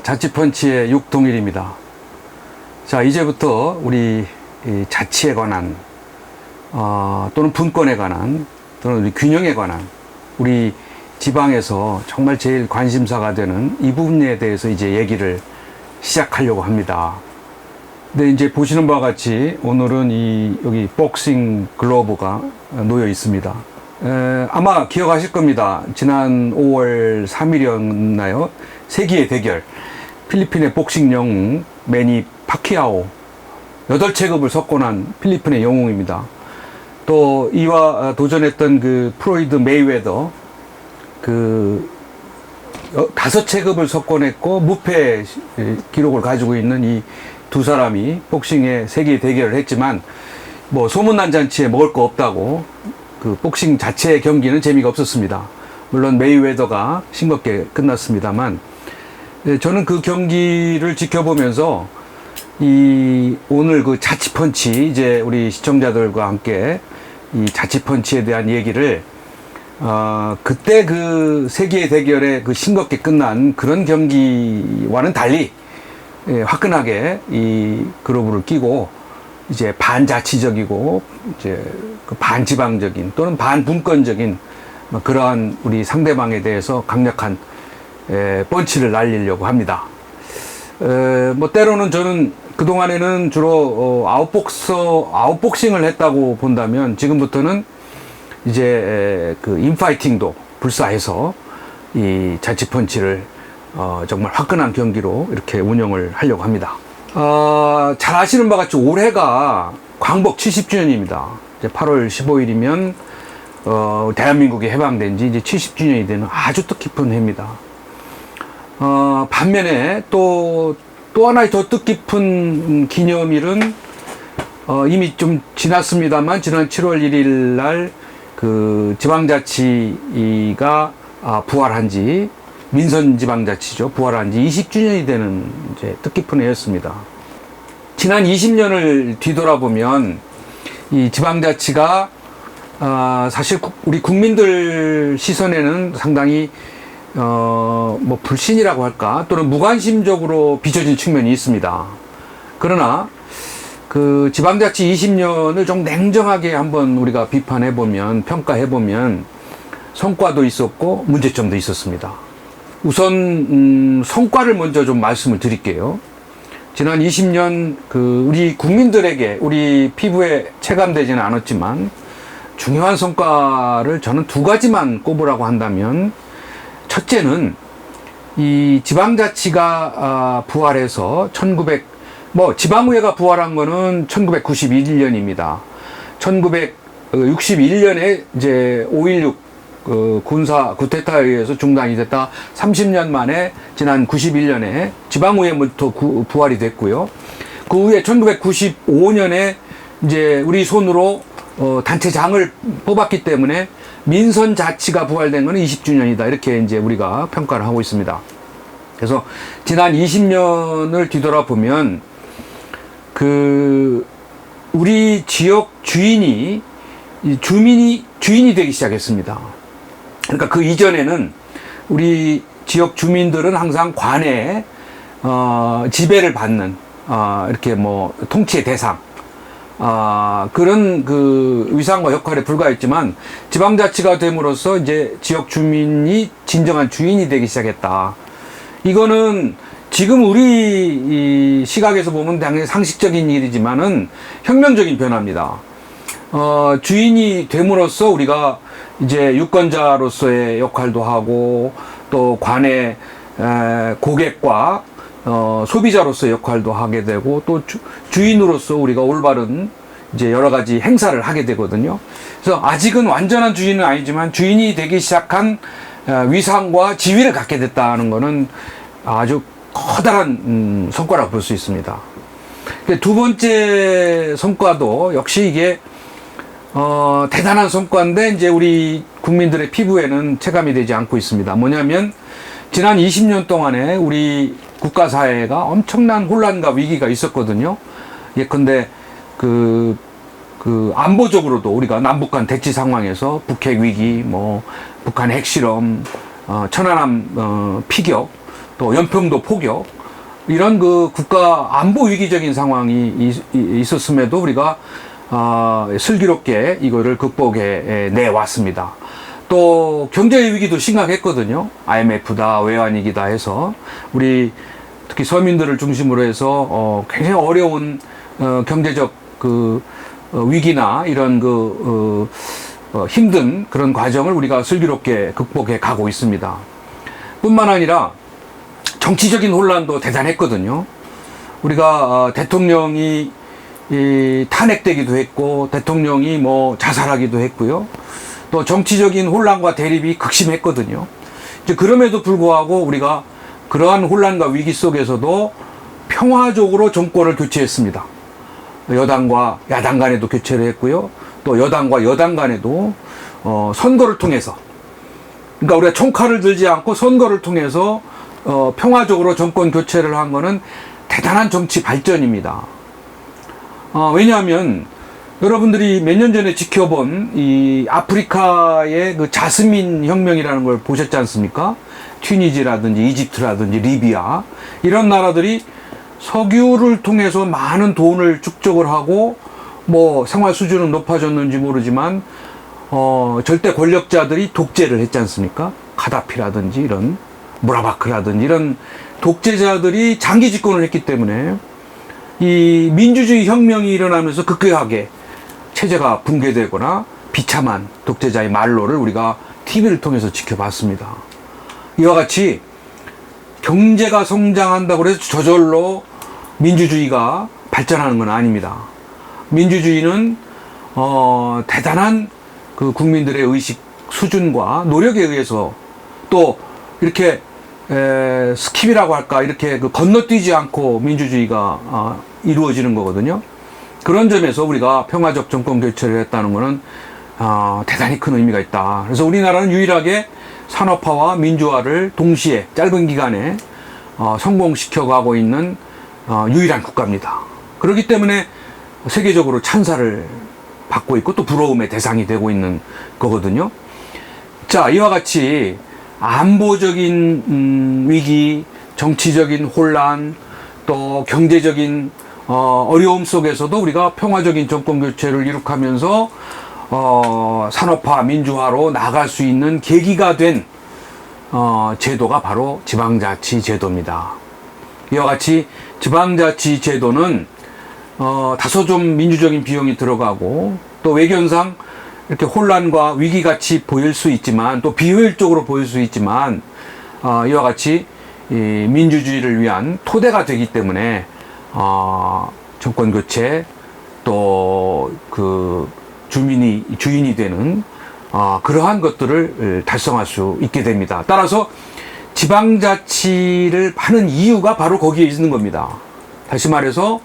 자치펀치의 육동일입니다. 자, 이제부터 우리 자치에 관한 또는 분권에 관한 또는 우리 균형에 관한 우리 지방에서 정말 제일 관심사가 되는 이 부분에 대해서 이제 얘기를 시작하려고 합니다. 근데 이제 보시는 바와 같이 오늘은 여기 복싱 글러브가 놓여 있습니다. 아마 기억하실 겁니다. 지난 5월 3일이었나요? 세기의 대결. 필리핀의 복싱 영웅 매니 파키아오 8체급을 석권한 필리핀의 영웅입니다. 또 이와 도전했던 그 프로이드 메이웨더 5체급을 석권했고 무패 기록을 가지고 있는 이 두 사람이 복싱의 세계 대결을 했지만 뭐 소문난 잔치에 먹을 거 없다고 그 복싱 자체의 경기는 재미가 없었습니다. 물론 메이웨더가 싱겁게 끝났습니다만 저는 그 경기를 지켜보면서 오늘 그 자치펀치 이제 우리 시청자들과 함께 이 자치펀치에 대한 얘기를 그때 그 세계의 대결에 그 싱겁게 끝난 그런 경기와는 달리 화끈하게 이 그루브를 끼고 이제 반자치적이고 이제 그 반지방적인 또는 반분권적인 그러한 우리 상대방에 대해서 강력한 펀치를 날리려고 합니다. 뭐 때로는 저는 그동안에는 주로 아웃복싱을 했다고 본다면 지금부터는 이제 그 인파이팅도 불사해서 이 자치펀치를 정말 화끈한 경기로 이렇게 운영을 하려고 합니다. 잘 아시는 바와 같이 올해가 광복 70주년입니다. 이제 8월 15일이면 대한민국이 해방된 지 이제 70주년이 되는 아주 뜻깊은 해입니다. 반면에 또 하나의 더 뜻깊은 기념일은 이미 좀 지났습니다만 지난 7월 1일 날 그 지방자치가 부활한 지 민선지방자치죠. 부활한 지 20주년이 되는 이제 뜻깊은 해였습니다. 지난 20년을 뒤돌아보면 이 지방자치가 사실 우리 국민들 시선에는 상당히 뭐 불신이라고 할까 또는 무관심적으로 비춰진 측면이 있습니다. 그러나 그 지방자치 20년을 좀 냉정하게 한번 우리가 비판해보면 평가해보면 성과도 있었고 문제점도 있었습니다. 우선 성과를 먼저 좀 말씀을 드릴게요. 지난 20년 그 우리 국민들에게 우리 피부에 체감되지는 않았지만 중요한 성과를 저는 두 가지만 꼽으라고 한다면 첫째는 이 지방자치가 부활해서 지방의회가 부활한 거는 1991년입니다. 1961년에 이제 5.16 군사 쿠데타에 의해서 중단이 됐다 30년 만에 지난 91년에 지방의회부터 부활이 됐고요. 그 후에 1995년에 이제 우리 손으로 단체장을 뽑았기 때문에 민선자치가 부활된 것은 20주년이다. 이렇게 이제 우리가 평가를 하고 있습니다. 그래서 지난 20년을 뒤돌아보면 우리 지역 주민이 되기 시작했습니다. 그러니까 그 이전에는 우리 지역 주민들은 항상 관에 지배를 받는 이렇게 뭐 통치의 대상 그런 그 위상과 역할에 불과했지만 지방자치가 됨으로써 이제 지역 주민이 진정한 주인이 되기 시작했다. 이거는 지금 우리 이 시각에서 보면 당연히 상식적인 일이지만은 혁명적인 변화입니다. 주인이 됨으로써 우리가 이제 유권자로서의 역할도 하고 또 관의 고객과 소비자로서의 역할도 하게 되고 또 주인으로서 우리가 올바른 이제 여러 가지 행사를 하게 되거든요. 그래서 아직은 완전한 주인은 아니지만 주인이 되기 시작한 위상과 지위를 갖게 됐다는 것은 아주 커다란 성과라고 볼 수 있습니다. 두 번째 성과도 역시 이게 대단한 성과인데 이제 우리 국민들의 피부에는 체감이 되지 않고 있습니다. 뭐냐면 지난 20년 동안에 우리 국가사회가 엄청난 혼란과 위기가 있었거든요. 예컨대 안보적으로도 우리가 남북한 대치 상황에서 북핵 위기, 북한 핵실험, 천안함 피격, 또 연평도 포격, 이런 그 국가 안보 위기적인 상황이 있었음에도 우리가 슬기롭게 이거를 극복해 내왔습니다. 또 경제 위기도 심각했거든요. IMF다, 외환위기다 해서 우리 특히 서민들을 중심으로 해서 굉장히 어려운 경제적 그 위기나 이런 그 힘든 그런 과정을 우리가 슬기롭게 극복해 가고 있습니다. 뿐만 아니라 정치적인 혼란도 대단했거든요. 우리가 대통령이 탄핵되기도 했고 대통령이 뭐 자살하기도 했고요. 또 정치적인 혼란과 대립이 극심했거든요. 이제 그럼에도 불구하고 우리가 그러한 혼란과 위기 속에서도 평화적으로 정권을 교체했습니다. 여당과 야당 간에도 교체를 했고요. 또 여당과 여당 간에도 선거를 통해서, 그러니까 우리가 총칼을 들지 않고 선거를 통해서 평화적으로 정권 교체를 한 거는 대단한 정치 발전입니다. 왜냐하면 여러분들이 몇 년 전에 지켜본 이 아프리카의 그 자스민 혁명이라는 걸 보셨지 않습니까? 튀니지라든지 이집트라든지 리비아 이런 나라들이 석유를 통해서 많은 돈을 축적을 하고 뭐 생활 수준은 높아졌는지 모르지만 절대 권력자들이 독재를 했지 않습니까? 카다피라든지 이런 무라바크라든지 이런 독재자들이 장기 집권을 했기 때문에 이 민주주의 혁명이 일어나면서 급격하게 체제가 붕괴되거나 비참한 독재자의 말로를 우리가 TV를 통해서 지켜봤습니다. 이와 같이 경제가 성장한다고 해서 저절로 민주주의가 발전하는 건 아닙니다. 민주주의는 대단한 그 국민들의 의식 수준과 노력에 의해서 또 이렇게 스킵이라고 할까 이렇게 그 건너뛰지 않고 민주주의가 이루어지는 거거든요. 그런 점에서 우리가 평화적 정권 교체를 했다는 것은 대단히 큰 의미가 있다. 그래서 우리나라는 유일하게 산업화와 민주화를 동시에 짧은 기간에 성공시켜 가고 있는 유일한 국가입니다. 그렇기 때문에 세계적으로 찬사를 받고 있고 또 부러움의 대상이 되고 있는 거거든요. 자, 이와 같이 안보적인 위기, 정치적인 혼란, 또 경제적인 어려움 속에서도 우리가 평화적인 정권 교체를 이룩하면서 산업화, 민주화로 나아갈 수 있는 계기가 된 제도가 바로 지방자치 제도입니다. 이와 같이 지방자치 제도는 다소 좀 민주적인 비용이 들어가고 또 외견상 이렇게 혼란과 위기같이 보일 수 있지만 또 비효율적으로 보일 수 있지만 이와 같이 이 민주주의를 위한 토대가 되기 때문에 정권 교체 또 그 주인이 되는 그러한 것들을 달성할 수 있게 됩니다. 따라서 지방자치를 하는 이유가 바로 거기에 있는 겁니다. 다시 말해서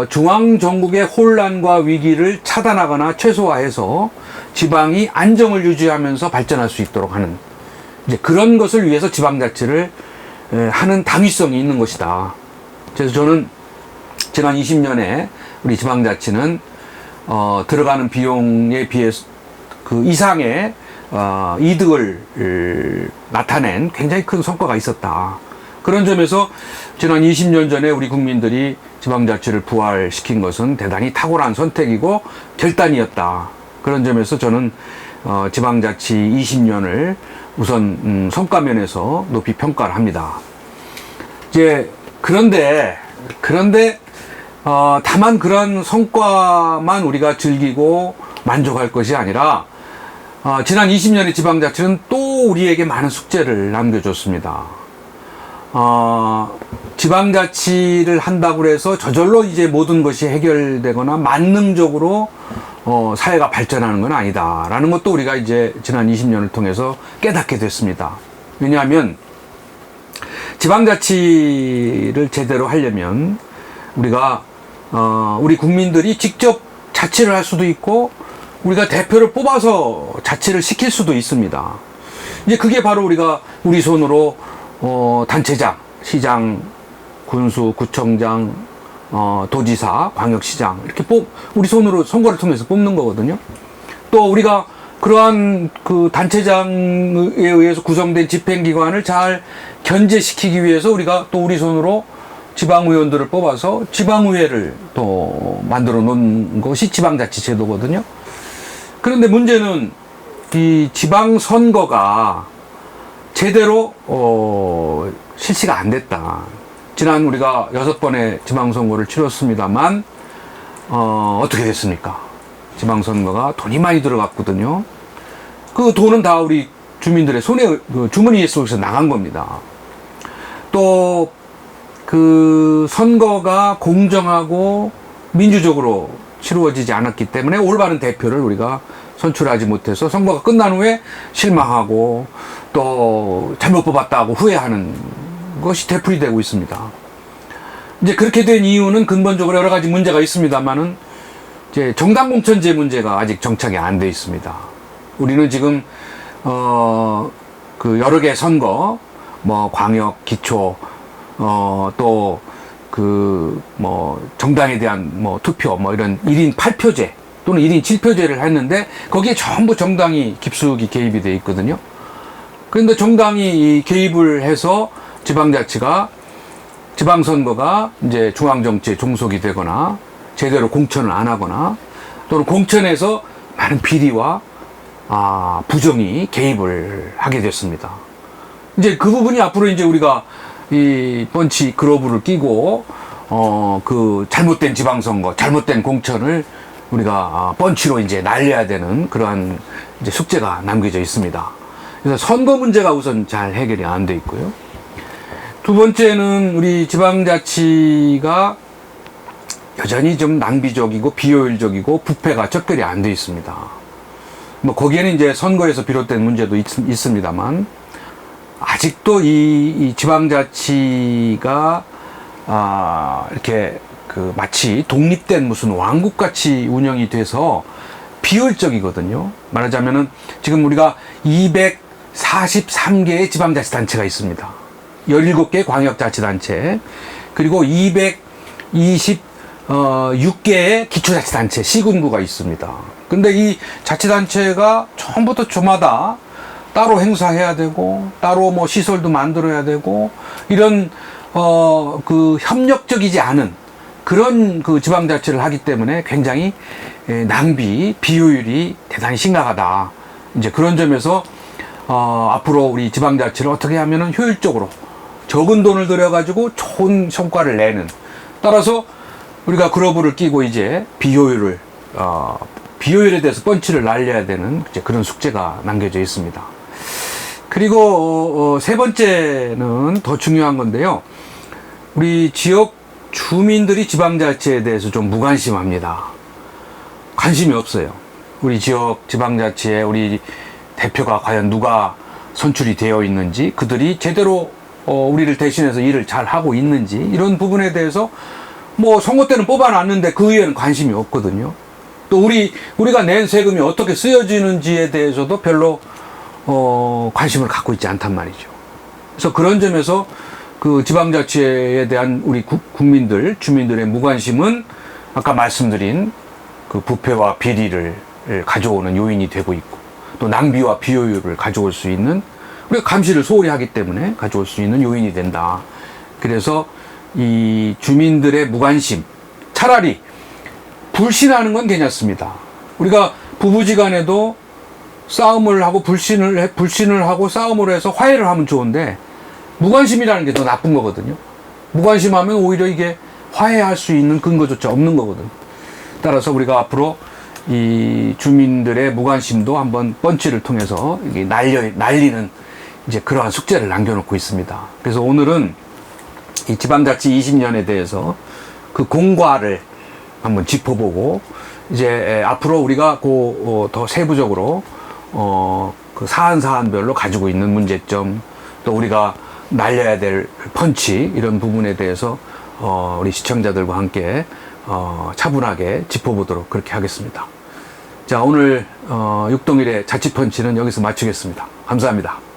중앙정국의 혼란과 위기를 차단하거나 최소화해서 지방이 안정을 유지하면서 발전할 수 있도록 하는 이제 그런 것을 위해서 지방자치를 하는 당위성이 있는 것이다. 그래서 저는 지난 20년에 우리 지방자치는 들어가는 비용에 비해서 그 이상의 이득을 나타낸 굉장히 큰 성과가 있었다. 그런 점에서 지난 20년 전에 우리 국민들이 지방자치를 부활시킨 것은 대단히 탁월한 선택이고 결단이었다. 그런 점에서 저는 지방자치 20년을 우선 성과면에서 높이 평가를 합니다. 이제 그런데 다만 그런 성과만 우리가 즐기고 만족할 것이 아니라 지난 20년의 지방자치는 또 우리에게 많은 숙제를 남겨줬습니다. 지방자치를 한다고 해서 저절로 이제 모든 것이 해결되거나 만능적으로 사회가 발전하는 건 아니다라는 것도 우리가 이제 지난 20년을 통해서 깨닫게 됐습니다. 왜냐하면 지방자치를 제대로 하려면 우리가 우리 국민들이 직접 자치를 할 수도 있고 우리가 대표를 뽑아서 자치를 시킬 수도 있습니다. 이제 그게 바로 우리가 우리 손으로 단체장, 시장, 군수, 구청장, 도지사, 광역시장 이렇게 우리 손으로 선거를 통해서 뽑는 거거든요. 또 우리가 그러한 그 단체장에 의해서 구성된 집행기관을 잘 견제시키기 위해서 우리가 또 우리 손으로 지방의원들을 뽑아서 지방의회를 또 만들어 놓은 것이 지방자치제도거든요. 그런데 문제는 이 지방선거가 제대로 실시가 안 됐다. 지난 우리가 6번의 지방선거를 치렀습니다만 어떻게 됐습니까? 지방선거가 돈이 많이 들어갔거든요. 그 돈은 다 우리 주민들의 손에 주머니 속에서 나간 겁니다. 또 그 선거가 공정하고 민주적으로 치루어지지 않았기 때문에 올바른 대표를 우리가 선출하지 못해서 선거가 끝난 후에 실망하고 또 잘못 뽑았다고 후회하는 것이 되풀이되고 있습니다. 이제 그렇게 된 이유는 근본적으로 여러 가지 문제가 있습니다만은 이제 정당 공천제 문제가 아직 정착이 안 돼 있습니다. 우리는 지금 그 여러 개 선거, 뭐 광역, 기초, 또 그 뭐 정당에 대한 뭐 투표, 뭐 이런 1인 8표제 또는 1인 7표제를 했는데 거기에 전부 정당이 깊숙이 개입이 돼 있거든요. 그런데 정당이 개입을 해서 지방선거가 이제 중앙정치에 종속이 되거나 제대로 공천을 안 하거나 또는 공천에서 많은 비리와 부정이 개입을 하게 됐습니다. 이제 그 부분이 앞으로 이제 우리가 이 펀치 글러브를 끼고 그 잘못된 지방선거, 잘못된 공천을 우리가 펀치로 이제 날려야 되는 그러한 이제 숙제가 남겨져 있습니다. 그래서 선거 문제가 우선 잘 해결이 안 돼 있고요. 두 번째는 우리 지방자치가 여전히 좀 낭비적이고 비효율적이고 부패가 척결이 안 돼 있습니다. 뭐 거기에는 이제 선거에서 비롯된 문제도 있습니다만 아직도 이 지방자치가 이렇게 그 마치 독립된 무슨 왕국같이 운영이 돼서 비효율적이거든요. 말하자면은 지금 우리가 243개의 지방자치단체가 있습니다. 17개 광역자치단체, 그리고 226개의 기초자치단체, 시군구가 있습니다. 근데 이 자치단체가 처음부터 저마다 따로 행사해야 되고, 따로 뭐 시설도 만들어야 되고, 이런, 그 협력적이지 않은 그런 그 지방자치를 하기 때문에 굉장히 낭비, 비효율이 대단히 심각하다. 이제 그런 점에서, 앞으로 우리 지방자치를 어떻게 하면은 효율적으로 적은 돈을 들여가지고 좋은 성과를 내는, 따라서 우리가 글러브를 끼고 이제 비효율에 대해서 펀치를 날려야 되는 이제 그런 숙제가 남겨져 있습니다. 그리고 세 번째는 더 중요한 건데요. 우리 지역 주민들이 지방자치에 대해서 좀 무관심합니다. 관심이 없어요. 우리 지역 지방자치에 우리 대표가 과연 누가 선출이 되어 있는지, 그들이 제대로 우리를 대신해서 일을 잘 하고 있는지, 이런 부분에 대해서 뭐 선거 때는 뽑아놨는데 그 이후에는 관심이 없거든요. 또 우리가 낸 세금이 어떻게 쓰여지는지에 대해서도 별로 관심을 갖고 있지 않단 말이죠. 그래서 그런 점에서 그 지방자치에 대한 우리 국민들, 주민들의 무관심은 아까 말씀드린 그 부패와 비리를 가져오는 요인이 되고 있고, 또 낭비와 비효율을 가져올 수 있는, 우리가 감시를 소홀히 하기 때문에 가져올 수 있는 요인이 된다. 그래서 이 주민들의 무관심, 차라리 불신하는 건 괜찮습니다. 우리가 부부지간에도 싸움을 하고 불신을 하고 싸움을 해서 화해를 하면 좋은데, 무관심이라는 게 더 나쁜 거거든요. 무관심하면 오히려 이게 화해할 수 있는 근거조차 없는 거거든요. 따라서 우리가 앞으로 이 주민들의 무관심도 한번 펀치를 통해서 이게 날리는 이제 그러한 숙제를 남겨놓고 있습니다. 그래서 오늘은 이 지방자치 20년에 대해서 그 공과를 한번 짚어보고, 이제 앞으로 우리가 더 세부적으로 그 사안별로 가지고 있는 문제점, 또 우리가 날려야 될 펀치, 이런 부분에 대해서 우리 시청자들과 함께 차분하게 짚어보도록 그렇게 하겠습니다. 자, 오늘 6동일의 자치펀치는 여기서 마치겠습니다. 감사합니다.